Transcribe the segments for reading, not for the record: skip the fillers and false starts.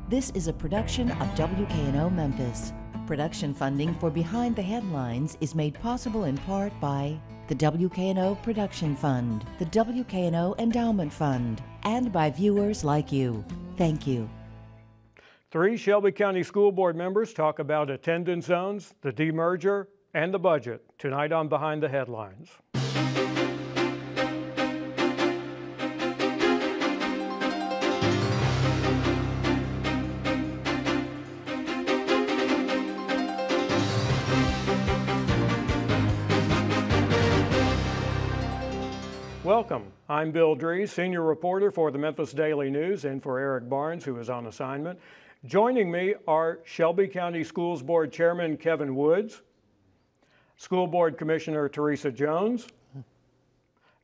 This is a production of WKNO Memphis. Production funding for Behind the Headlines is made possible in part by the WKNO Production Fund, the WKNO Endowment Fund, and by viewers like you. Thank you. 3 Shelby County School Board members talk about attendance zones, the demerger, and the budget tonight on Behind the Headlines. Welcome. I'm Bill Dries, senior reporter for the Memphis Daily News and for Eric Barnes, who is on assignment. Joining me are Shelby County Schools Board Chairman Kevin Woods, School Board Commissioner Teresa Jones,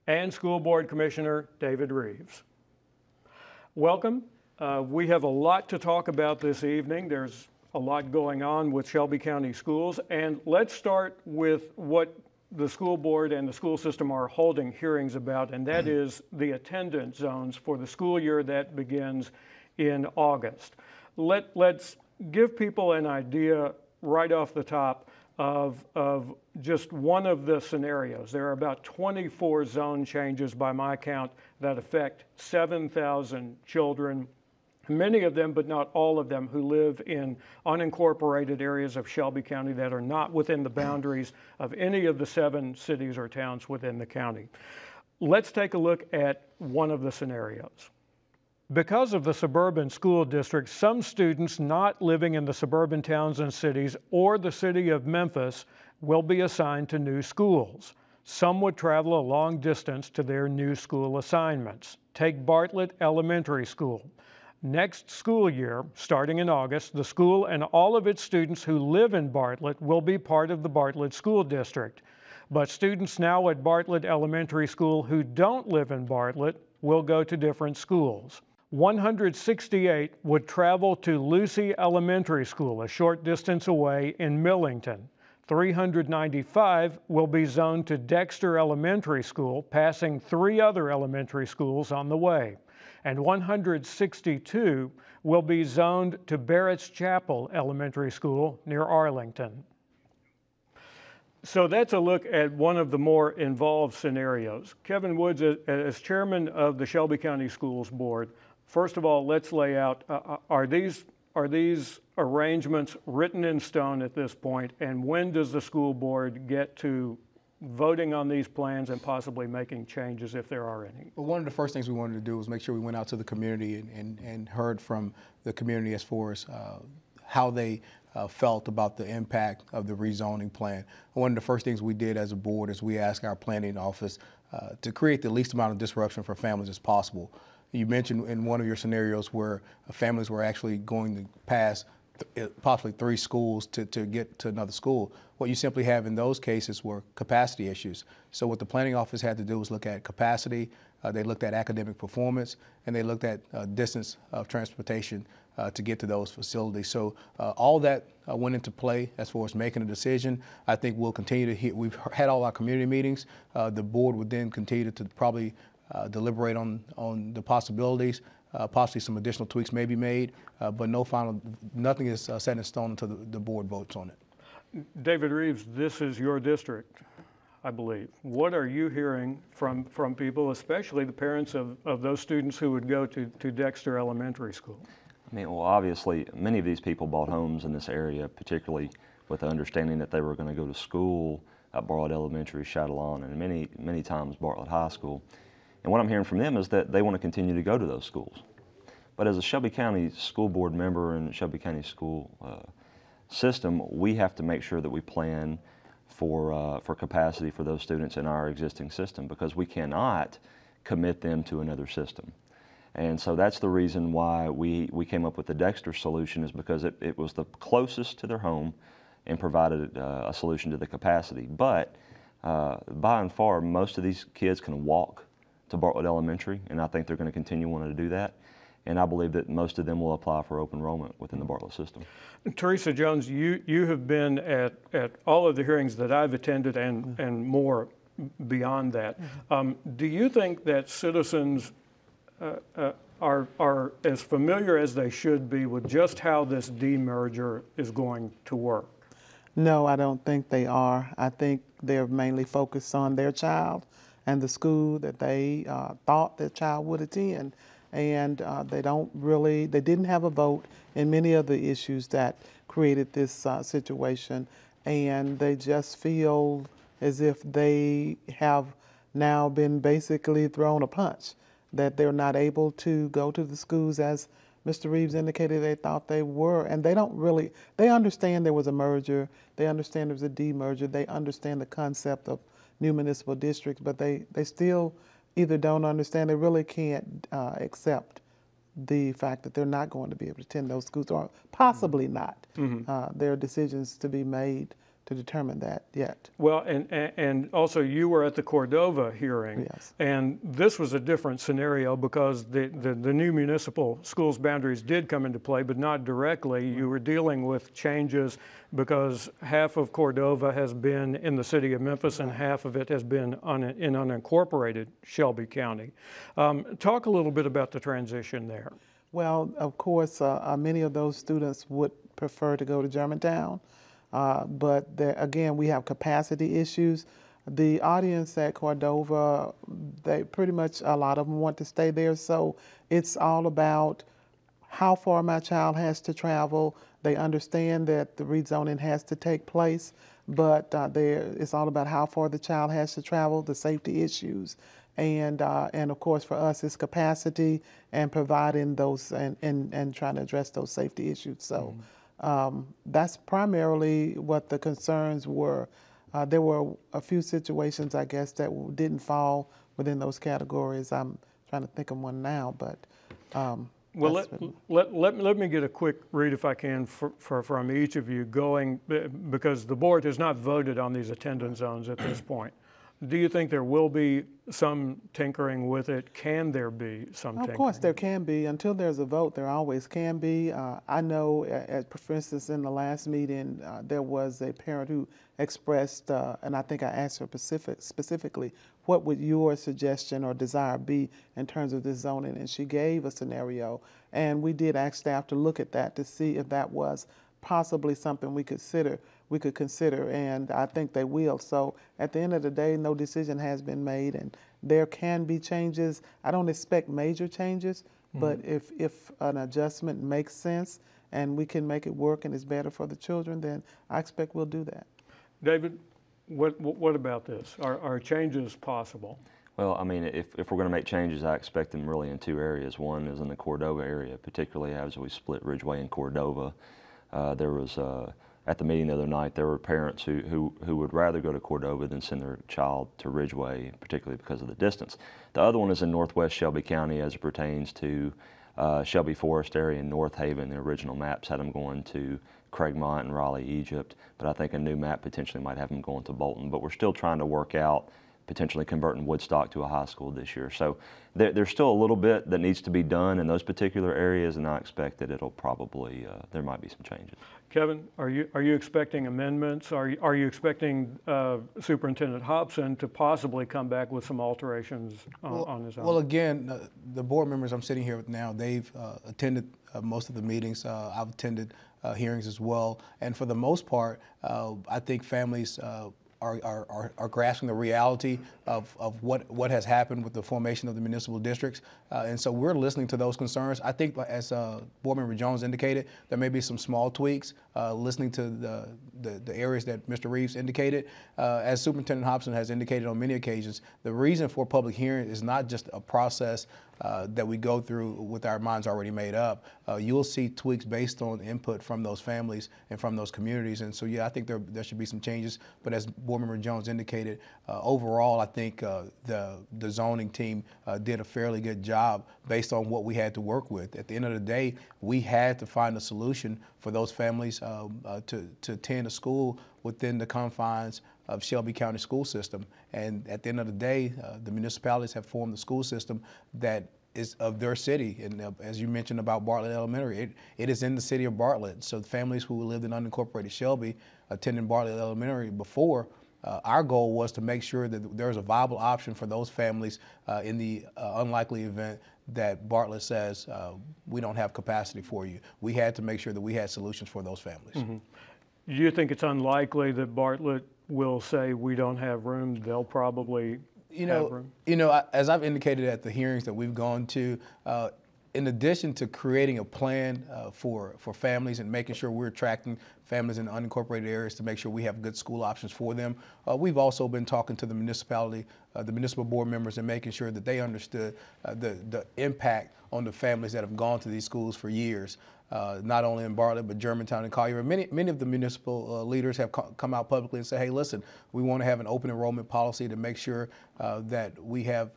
and School Board Commissioner David Reeves. Welcome. We have a lot to talk about this evening. There's a lot going on with Shelby County Schools, and let's start with what the school board and the school system are holding hearings about, and that is the attendance zones for the school year that begins in August. Let's give people an idea right off the top of just one of the scenarios. There are about 24 zone changes by my count that affect 7,000 children, many of them, but not all of them, who live in unincorporated areas of Shelby County that are not within the boundaries of any of the 7 cities or towns within the county. Let's take a look at one of the scenarios. Because of the suburban school district, some students not living in the suburban towns and cities or the city of Memphis will be assigned to new schools. Some would travel a long distance to their new school assignments. Take Bartlett Elementary School. Next school year, starting in August, the school and all of its students who live in Bartlett will be part of the Bartlett School District. But students now at Bartlett Elementary School who don't live in Bartlett will go to different schools. 168 would travel to Lucy Elementary School, a short distance away in Millington. 395 will be zoned to Dexter Elementary School, passing 3 other elementary schools on the way. And 162 will be zoned to Barrett's Chapel Elementary School near Arlington. So that's a look at one of the more involved scenarios. Kevin Woods, as chairman of the Shelby County Schools Board, first of all, let's lay out, are these arrangements written in stone at this point, and when does the school board get to voting on these plans and possibly making changes if there are any? Well, one of the first things we wanted to do was make sure we went out to the community and heard from the community as far as how they felt about the impact of the rezoning plan. One of the first things we did as a board is we asked our planning office to create the least amount of disruption for families as possible. You mentioned in one of your scenarios where families were actually going to pass possibly 3 schools to get to another school. What you simply have in those cases were capacity issues. So what the planning office had to do was look at capacity, they looked at academic performance, and they looked at distance of transportation to get to those facilities. So all that went into play as far as making a decision. I think we'll continue to hear, we've had all our community meetings. The board would then continue to probably deliberate on the possibilities. Possibly some additional tweaks may be made, but nothing is set in stone until the board votes on it. David Reeves, this is your district, I believe. What are you hearing from people, especially the parents of those students who would go to Dexter Elementary School? I mean, well, obviously, many of these people bought homes in this area, particularly with the understanding that they were going to go to school at Bartlett Elementary, Chatillon, and many times Bartlett High School. And what I'm hearing from them is that they want to continue to go to those schools. But as a Shelby County School Board member and Shelby County school system, we have to make sure that we plan for capacity for those students in our existing system, because we cannot commit them to another system. And so that's the reason why we came up with the Dexter solution, is because it was the closest to their home and provided a solution to the capacity. But by and far, most of these kids can walk to Bartlett Elementary, and I think they're going to continue wanting to do that. And I believe that most of them will apply for open enrollment within the Bartlett system. Teresa Jones, you have been at all of the hearings that I've attended and more beyond that. Do you think that citizens are as familiar as they should be with just how this demerger is going to work? No, I don't think they are. I think they're mainly focused on their child and the school that they thought their child would attend. And they didn't have a vote in many of the issues that created this situation. And they just feel as if they have now been basically thrown a punch, that they're not able to go to the schools as Mr. Reeves indicated they thought they were. And they understand there was a merger, they understand there was a demerger, they understand the concept of new municipal districts, but they still either don't understand, they really can't accept the fact that they're not going to be able to attend those schools, or possibly not. There are decisions to be made to determine that yet. Well, and also you were at the Cordova hearing, Yes. and this was a different scenario because the new municipal schools boundaries did come into play, but not directly. You were dealing with changes because half of Cordova has been in the city of Memphis and half of it has been in unincorporated Shelby County. Talk a little bit about the transition there. Well, of course, many of those students would prefer to go to Germantown. But again, we have capacity issues. The audience at Cordova, they pretty much, a lot of them want to stay there. So it's all about how far my child has to travel. They understand that the rezoning has to take place, but it's all about how far the child has to travel, the safety issues. And of course, for us, it's capacity and providing those and trying to address those safety issues. So. That's primarily what the concerns were. There were a few situations, I guess, that didn't fall within those categories. I'm trying to think of one now, but well, let me get a quick read, if I can, from each of you, because the board has not voted on these attendance zones at this point. Do you think there will be some tinkering with it? Can there be some tinkering? Of course there can be. Until there's a vote, there always can be. I know, for instance, in the last meeting, there was a parent who expressed, and I think I asked her specifically, what would your suggestion or desire be in terms of this zoning? And she gave a scenario, and we did ask staff to look at that to see if that was possibly something we could consider, and I think they will. So at the end of the day, no decision has been made, and there can be changes. I don't expect major changes, but if an adjustment makes sense and we can make it work and it's better for the children, then I expect we'll do that. David, what about this? Are changes possible? Well, I mean, if we're going to make changes, I expect them really in two areas. One is in the Cordova area, particularly as we split Ridgeway and Cordova. There was, at the meeting the other night, there were parents who would rather go to Cordova than send their child to Ridgeway, particularly because of the distance. The other one is in northwest Shelby County as it pertains to Shelby Forest area and North Haven. The original maps had them going to Craigmont and Raleigh, Egypt, but I think a new map potentially might have them going to Bolton. But we're still trying to work out potentially converting Woodstock to a high school this year. So there's still a little bit that needs to be done in those particular areas, and I expect that it'll probably, there might be some changes. Kevin, are you expecting amendments? Are you expecting Superintendent Hobson to possibly come back with some alterations on his own? Well, again, the board members I'm sitting here with now, they've attended most of the meetings. I've attended hearings as well, and for the most part, I think families are grasping the reality of what has happened with the formation of the municipal districts. And so we're listening to those concerns. I think, as Board Member Jones indicated, there may be some small tweaks, listening to the areas that Mr. Reeves indicated. As Superintendent Hobson has indicated on many occasions, the reason for public hearing is not just a process that we go through with our minds already made up. You'll see tweaks based on input from those families and from those communities. And so, yeah, I think there should be some changes. But as Board Member Jones indicated, overall, I think the zoning team did a fairly good job based on what we had to work with. At the end of the day, we had to find a solution for those families to attend a school within the confines of Shelby County school system. And at the end of the day, the municipalities have formed the school system that is of their city. And as you mentioned about Bartlett Elementary, it is in the city of Bartlett. So families who lived in unincorporated Shelby attending Bartlett Elementary before, our goal was to make sure that there was a viable option for those families in the unlikely event that Bartlett says, we don't have capacity for you. We had to make sure that we had solutions for those families. Mm-hmm. Do you think it's unlikely that Bartlett will say we don't have room? They'll probably have room. As I've indicated at the hearings that we've gone to, in addition to creating a plan for families and making sure we're attracting families in unincorporated areas to make sure we have good school options for them, we've also been talking to the municipality, the municipal board members, and making sure that they understood the impact on the families that have gone to these schools for years. Not only in Bartlett, but Germantown and Collier. Many of the municipal leaders have come out publicly and said, hey, listen, we want to have an open enrollment policy to make sure that we have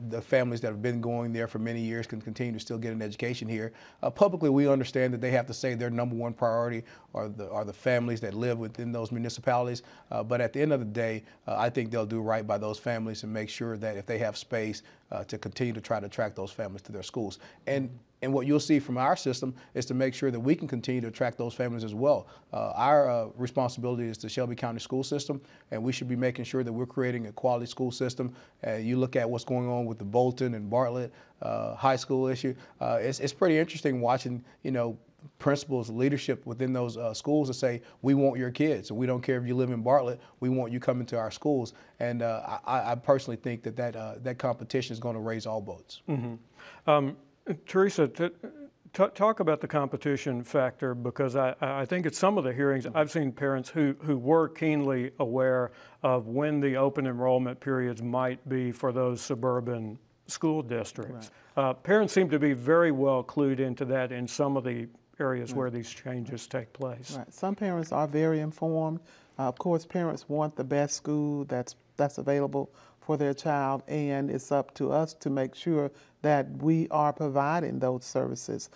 the families that have been going there for many years can continue to still get an education here. Publicly, we understand that they have to say their number one priority are the families that live within those municipalities. But at the end of the day, I think they'll do right by those families and make sure that if they have space to continue to try to attract those families to their schools. And what you'll see from our system is to make sure that we can continue to attract those families as well. Our responsibility is the Shelby County school system, and we should be making sure that we're creating a quality school system. You look at what's going on with the Bolton and Bartlett high school issue. It's pretty interesting watching, principals, leadership within those schools to say, we want your kids, and we don't care if you live in Bartlett, we want you coming to our schools. And I personally think that competition is going to raise all boats. Mm-hmm. Teresa, talk about the competition factor, because I think at some of the hearings I've seen parents who were keenly aware of when the open enrollment periods might be for those suburban school districts. Right. Parents seem to be very well clued into that in some of the areas where these changes take place. Right. Some parents are very informed. Of course, parents want the best school that's available for their child, and it's up to us to make sure that we are providing those services.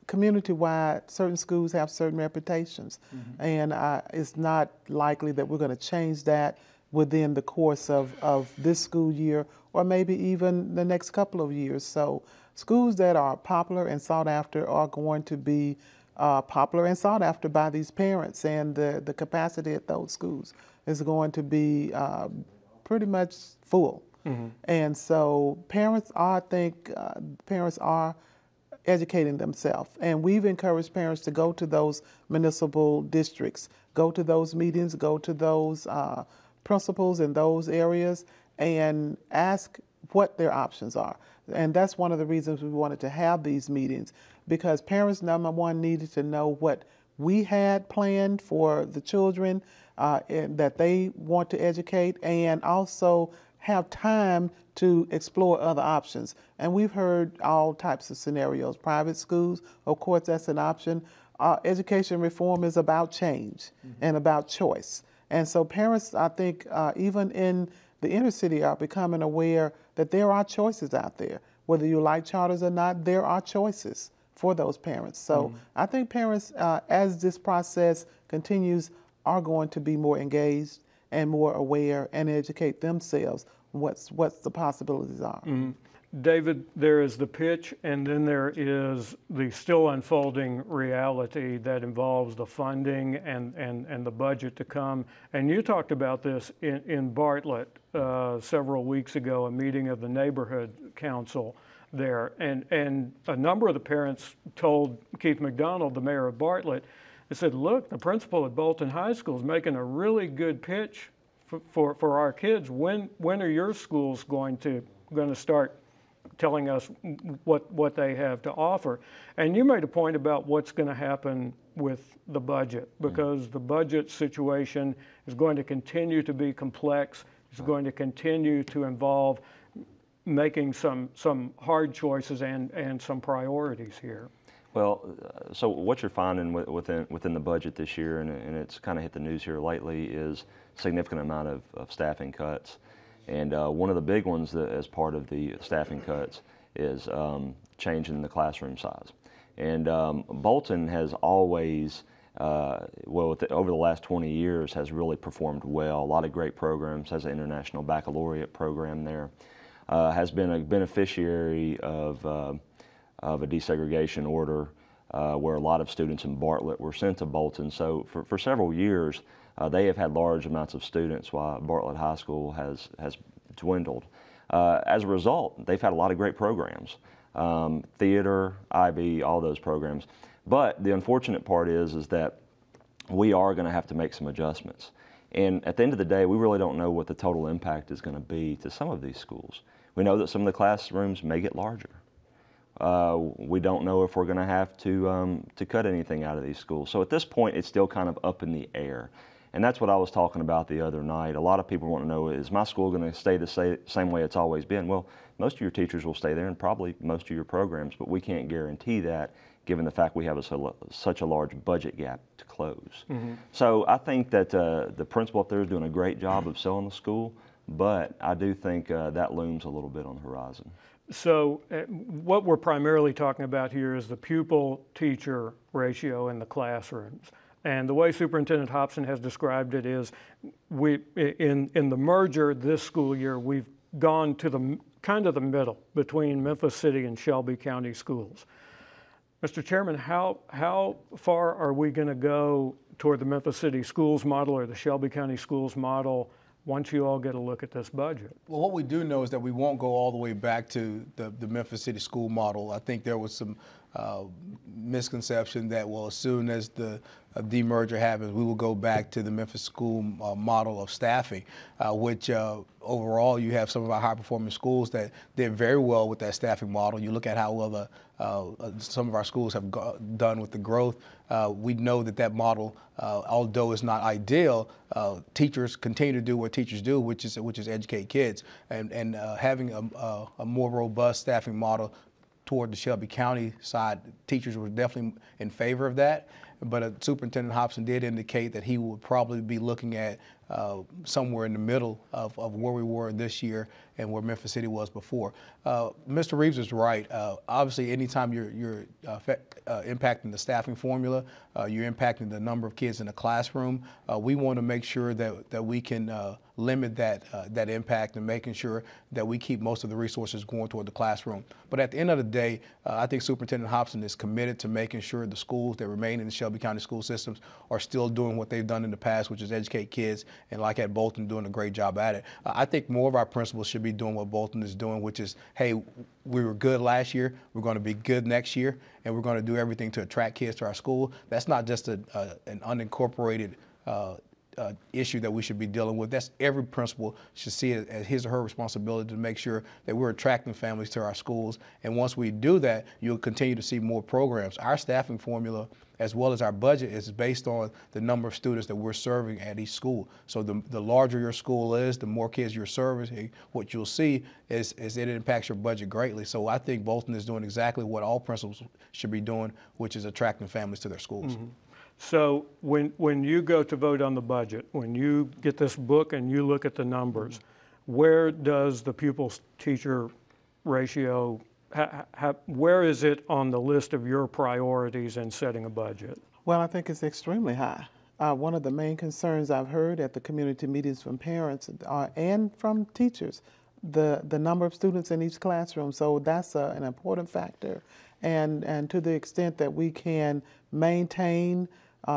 Community-wide, certain schools have certain reputations, and it's not likely that we're going to change that within the course of this school year or maybe even the next couple of years. So schools that are popular and sought after are going to be popular and sought after by these parents, and the capacity at those schools is going to be pretty much full. Mm-hmm. And so parents are educating themselves, and we've encouraged parents to go to those municipal districts, go to those meetings, go to those principals in those areas and ask what their options are. And that's one of the reasons we wanted to have these meetings, because parents, number one, needed to know what we had planned for the children that they want to educate, and also have time to explore other options. And we've heard all types of scenarios. Private schools, of course, that's an option. Education reform is about change and about choice. And so parents, I think, even in the inner city, are becoming aware that there are choices out there. Whether you like charters or not, there are choices for those parents. So I think parents, as this process continues, are going to be more engaged and more aware and educate themselves what's the possibilities are. Mm-hmm. David, there is the pitch, and then there is the still unfolding reality that involves the funding and the budget to come. And you talked about this in Bartlett several weeks ago, a meeting of the neighborhood council there. And a number of the parents told Keith McDonald, the mayor of Bartlett, they said, look, the principal at Bolton High School is making a really good pitch for our kids. When are your schools going to start telling us what they have to offer? And you made a point about what's going to happen with the budget, because the budget situation is going to continue to be complex. It's going to continue to involve making some hard choices and some priorities here. Well, so what you're finding within the budget this year, and it's kind of hit the news here lately, is significant amount of staffing cuts. And one of the big ones that, as part of the staffing cuts, is changing the classroom size. And Bolton has always, over the last 20 years, has really performed well. A lot of great programs, has an international baccalaureate program there, has been a beneficiary of a desegregation order where a lot of students in Bartlett were sent to Bolton. So for several years, they have had large amounts of students while Bartlett High School has dwindled. As a result, they've had a lot of great programs, theater, IB, all those programs. But the unfortunate part is that we are going to have to make some adjustments. And at the end of the day, we really don't know what the total impact is going to be to some of these schools. We know that some of the classrooms may get larger. We don't know if we're going to have to cut anything out of these schools. So at this point, it's still kind of up in the air. And that's what I was talking about the other night. A lot of people want to know, is my school going to stay the same way it's always been? Well, most of your teachers will stay there and probably most of your programs, but we can't guarantee that given the fact we have such a large budget gap to close. Mm-hmm. So I think that the principal up there is doing a great job of selling the school, but I do think that looms a little bit on the horizon. So what we're primarily talking about here is the pupil-teacher ratio in the classrooms. And the way Superintendent Hobson has described it is, in the merger this school year, we've gone to the kind of the middle between Memphis City and Shelby County schools. Mr. Chairman, how far are we going to go toward the Memphis City schools model or the Shelby County schools model once you all get a look at this budget? Well, what we do know is that we won't go all the way back to the Memphis City school model. I think there was some misconception that, well, as soon as the demerger happens, we will go back to the Memphis school model of staffing, which overall you have some of our high-performing schools that did very well with that staffing model. You look at how well some of our schools have done with the growth. We know that model, although it's not ideal, teachers continue to do what teachers do, which is educate kids. And having a more robust staffing model toward the Shelby County side, teachers were definitely in favor of that. But Superintendent Hobson did indicate that he would probably be looking at somewhere in the middle of where we were this year and where Memphis City was before. Mr. Reeves is right. Obviously, anytime you're impacting the staffing formula, you're impacting the number of kids in the classroom. We want to make sure that we can limit that impact and making sure that we keep most of the resources going toward the classroom. But at the end of the day, I think Superintendent Hobson is committed to making sure the schools that remain in the Shelby County school systems are still doing what they've done in the past, which is educate kids, and like at Bolton, doing a great job at it. I think more of our principals should be doing what Bolton is doing, which is, hey, we were good last year, we're going to be good next year, and we're going to do everything to attract kids to our school. That's not just an unincorporated issue that we should be dealing with. That's every principal should see it as his or her responsibility to make sure that we're attracting families to our schools. And once we do that, you'll continue to see more programs. Our staffing formula, as well as our budget, is based on the number of students that we're serving at each school. So the larger your school is, the more kids you're serving, what you'll see is it impacts your budget greatly. So I think Bolton is doing exactly what all principals should be doing, which is attracting families to their schools. Mm-hmm. So when you go to vote on the budget, when you get this book and you look at the numbers, where does the pupil-teacher ratio, where is it on the list of your priorities in setting a budget? Well, I think it's extremely high. One of the main concerns I've heard at the community meetings from parents and from teachers, the number of students in each classroom. So that's an important factor. And to the extent that we can maintain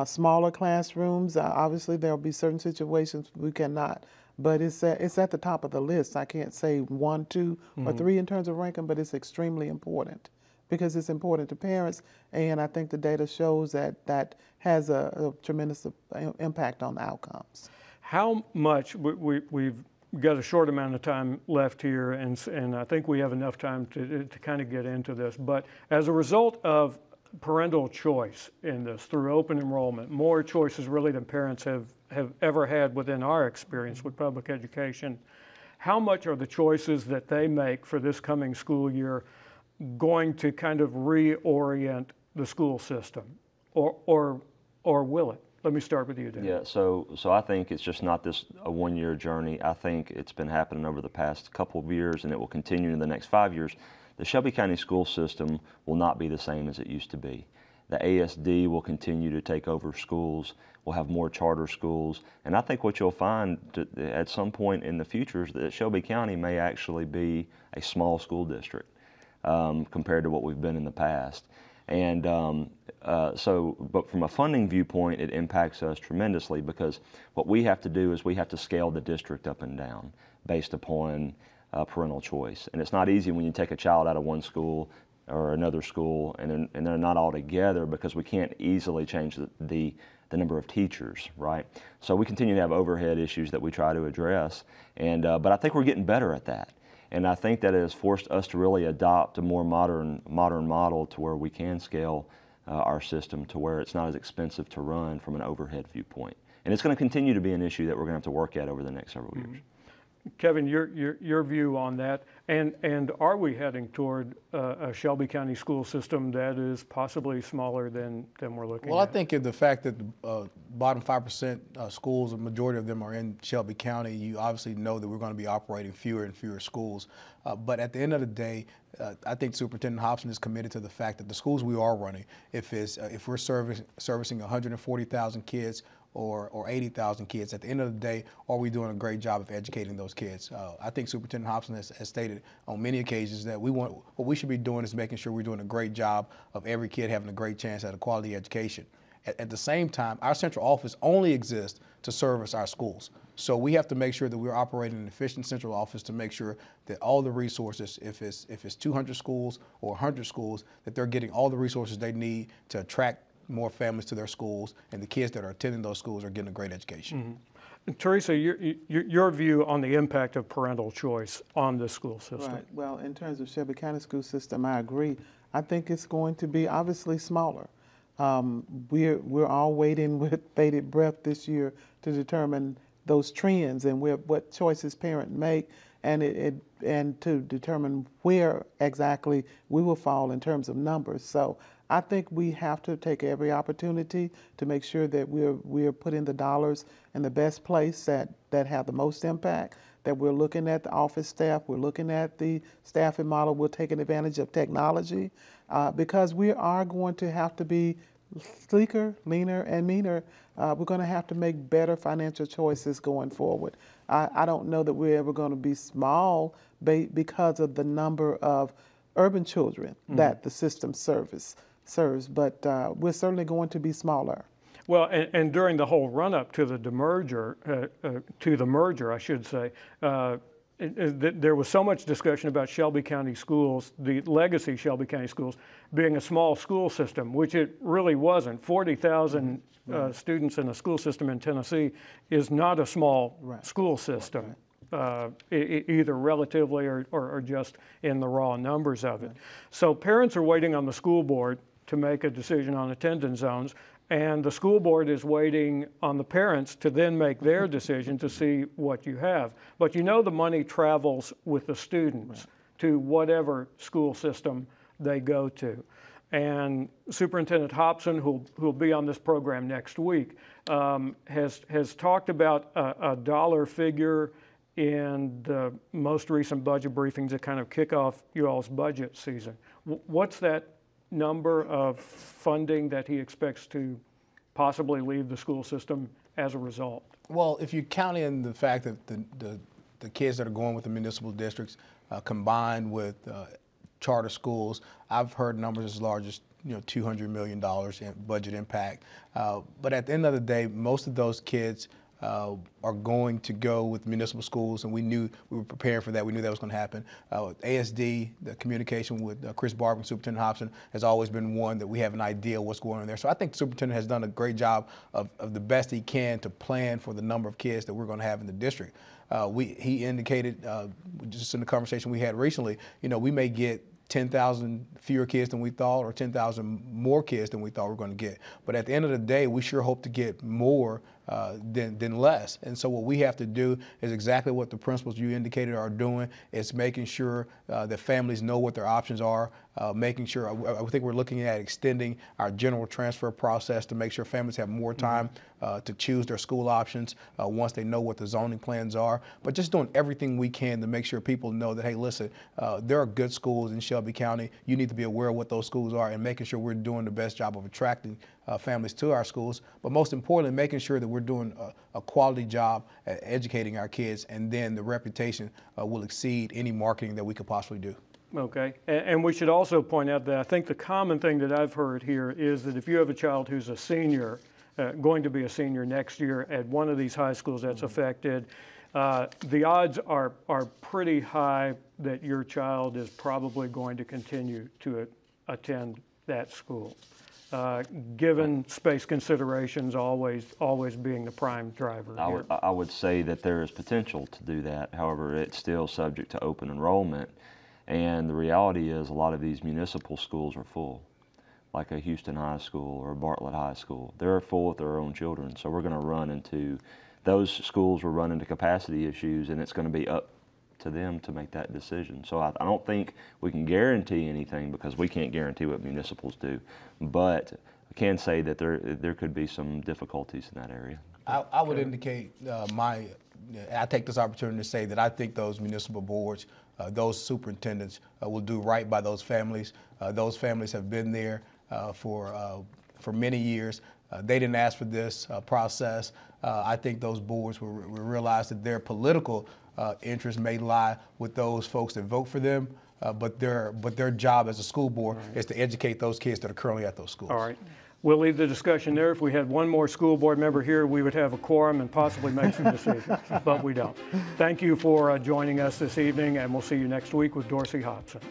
smaller classrooms, obviously there will be certain situations we cannot, but it's at the top of the list. I can't say 1, 2, or 3 in terms of ranking, but it's extremely important because it's important to parents, and I think the data shows that has a tremendous impact on the outcomes. How much, we've got a short amount of time left here, and I think we have enough time to kind of get into this, but as a result of parental choice in this through open enrollment, more choices really than parents have ever had within our experience with public education, how much are the choices that they make for this coming school year going to kind of reorient the school system, or will it? Let me start with you, Dan. Yeah, so I think it's just not a one-year journey. I think it's been happening over the past couple of years, and it will continue in the next 5 years. The Shelby County school system will not be the same as it used to be. The ASD will continue to take over schools. We'll have more charter schools. And I think what you'll find at some point in the future is that Shelby County may actually be a small school district compared to what we've been in the past. And but from a funding viewpoint, it impacts us tremendously because what we have to do is we have to scale the district up and down based upon parental choice. And it's not easy when you take a child out of one school or another school and they're not all together, because we can't easily change the number of teachers, right? So we continue to have overhead issues that we try to address, and but I think we're getting better at that. And I think that it has forced us to really adopt a more modern model to where we can scale our system to where it's not as expensive to run from an overhead viewpoint. And it's going to continue to be an issue that we're going to have to work at over the next several years. Kevin, your view on that, and are we heading toward a Shelby County school system that is possibly smaller than we're looking at? Well, I think the fact that the bottom 5% schools, a majority of them are in Shelby County, you obviously know that we're going to be operating fewer and fewer schools. But at the end of the day, I think Superintendent Hobson is committed to the fact that the schools we are running, if we're servicing 140,000 kids or 80,000 kids, at the end of the day, are we doing a great job of educating those kids? I think Superintendent Hobson has stated on many occasions that what we should be doing is making sure we're doing a great job of every kid having a great chance at a quality education. At the same time, our central office only exists to service our schools. So we have to make sure that we're operating an efficient central office to make sure that all the resources, if it's 200 schools or 100 schools, that they're getting all the resources they need to attract more families to their schools, and the kids that are attending those schools are getting a great education. Mm-hmm. Teresa, your view on the impact of parental choice on the school system? Right. Well, in terms of Shelby County school system, I agree. I think it's going to be obviously smaller. We're all waiting with bated breath this year to determine those trends and what choices parents make, and to determine where exactly we will fall in terms of numbers. So I think we have to take every opportunity to make sure that we're putting the dollars in the best place that have the most impact, that we're looking at the office staff, we're looking at the staffing model, we're taking advantage of technology, because we are going to have to be sleeker, leaner, and meaner. We're going to have to make better financial choices going forward. I don't know that we're ever going to be small because of the number of urban children that the system serves, but we're certainly going to be smaller. Well, and during the whole run-up to the merger, I should say, there was so much discussion about Shelby County schools, the legacy Shelby County schools, being a small school system, which it really wasn't. 40,000 students in a school system in Tennessee is not a small school system, either relatively or just in the raw numbers of it. So parents are waiting on the school board to make a decision on attendance zones, and the school board is waiting on the parents to then make their decision to see what you have. But you know the money travels with the students to whatever school system they go to. And Superintendent Hobson, who'll be on this program next week, has talked about a dollar figure in the most recent budget briefings that kind of kick off you all's budget season. What's that number of funding that he expects to possibly leave the school system as a result? Well, if you count in the fact that the kids that are going with the municipal districts combined with charter schools, I've heard numbers as large as $200 million in budget impact. But at the end of the day, most of those kids are going to go with municipal schools, and we were prepared for that. We knew that was going to happen. ASD, the communication with Chris Barber and Superintendent Hobson has always been one that we have an idea what's going on there. So I think the superintendent has done a great job of the best he can to plan for the number of kids that we're going to have in the district. He indicated just in the conversation we had recently, we may get 10,000 fewer kids than we thought, or 10,000 more kids than we thought we were going to get. But at the end of the day, we sure hope to get more than less. And so what we have to do is exactly what the principals you indicated are doing. It's making sure that families know what their options are, making sure, I think we're looking at extending our general transfer process to make sure families have more time to choose their school options once they know what the zoning plans are. But just doing everything we can to make sure people know that, hey, listen, there are good schools in Shelby County. You need to be aware of what those schools are, and making sure we're doing the best job of attracting families to our schools. But most importantly, making sure that we're doing a quality job at educating our kids, and then the reputation will exceed any marketing that we could possibly do. Okay, and we should also point out that I think the common thing that I've heard here is that if you have a child who's a senior, going to be a senior next year at one of these high schools that's affected, the odds are pretty high that your child is probably going to continue to attend that school, given space considerations always being the prime driver. I would say that there is potential to do that. However, it's still subject to open enrollment. And the reality is a lot of these municipal schools are full, like a Houston High School or Bartlett High School. They're full with their own children. So we're going to run into, those schools will run into capacity issues, and it's going to be up to them to make that decision. So I don't think we can guarantee anything, because we can't guarantee what municipals do. But I can say that there could be some difficulties in that area. I would indicate I take this opportunity to say that I think those municipal boards, those superintendents will do right by those families. Those families have been there for many years. They didn't ask for this process. I think those boards will realize that their political interests may lie with those folks that vote for them, but their job as a school board is to educate those kids that are currently at those schools. All right. We'll leave the discussion there. If we had one more school board member here, we would have a quorum and possibly make some decisions, but we don't. Thank you for joining us this evening, and we'll see you next week with Dorsey Hobson.